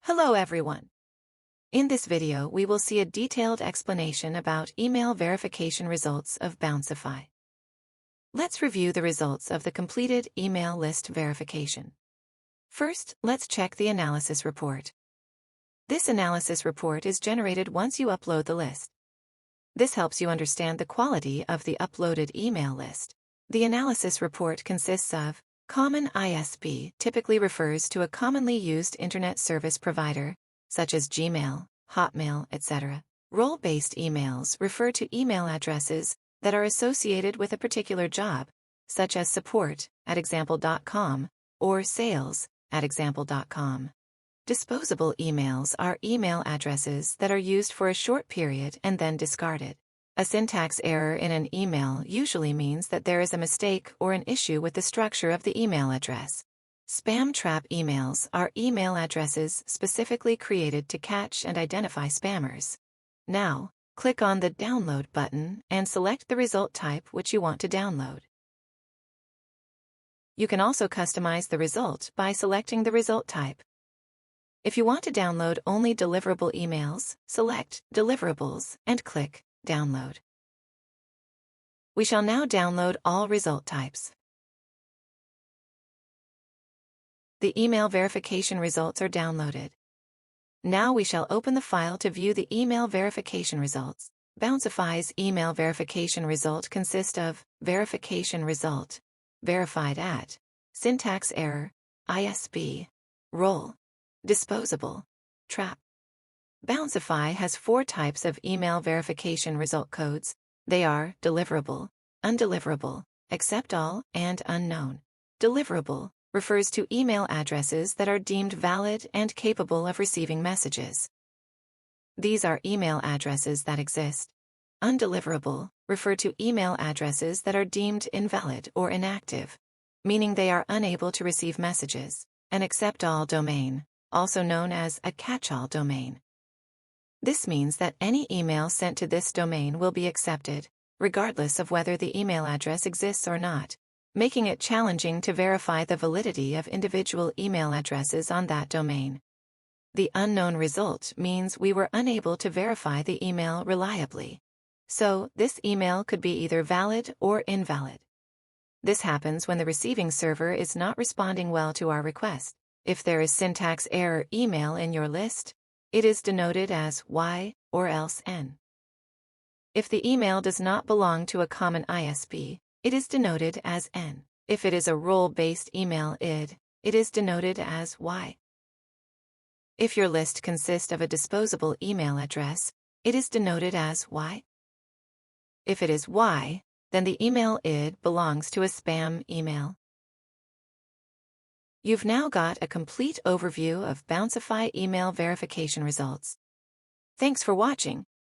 Hello everyone. In this video we will see a detailed explanation about email verification results of Bouncify. Let's review the results of the completed email list verification. First, let's check the analysis report. This analysis report is generated once you upload the list. This helps you understand the quality of the uploaded email list. The analysis report consists of common ISP typically refers to a commonly used internet service provider, such as Gmail, Hotmail, etc. Role-based emails refer to email addresses that are associated with a particular job, such as support@example.com or sales@example.com. Disposable emails are email addresses that are used for a short period and then discarded. A syntax error in an email usually means that there is a mistake or an issue with the structure of the email address. Spam trap emails are email addresses specifically created to catch and identify spammers. Now, click on the Download button and select the result type which you want to download. You can also customize the result by selecting the result type. If you want to download only deliverable emails, select Deliverables and click Download. We shall now download all result types. The email verification results are downloaded. Now we shall open the file to view the email verification results. Bouncify's email verification result consists of verification result, verified at, syntax error, ISP, role, disposable, trap. Bouncify has 4 types of email verification result codes. They are deliverable, undeliverable, accept all, and unknown. Deliverable refers to email addresses that are deemed valid and capable of receiving messages. These are email addresses that exist. Undeliverable refer to email addresses that are deemed invalid or inactive, meaning they are unable to receive messages. An accept all domain, also known as a catch-all domain. This means that any email sent to this domain will be accepted, regardless of whether the email address exists or not, making it challenging to verify the validity of individual email addresses on that domain. The unknown result means we were unable to verify the email reliably. So, this email could be either valid or invalid. This happens when the receiving server is not responding well to our request. If there is syntax error email in your list, it is denoted as Y or else N. If the email does not belong to a common ISP, it is denoted as N. If it is a role-based email ID, it is denoted as Y. If your list consists of a disposable email address, it is denoted as Y. If it is Y, then the email ID belongs to a spam email. You've now got a complete overview of Bouncify email verification results. Thanks for watching.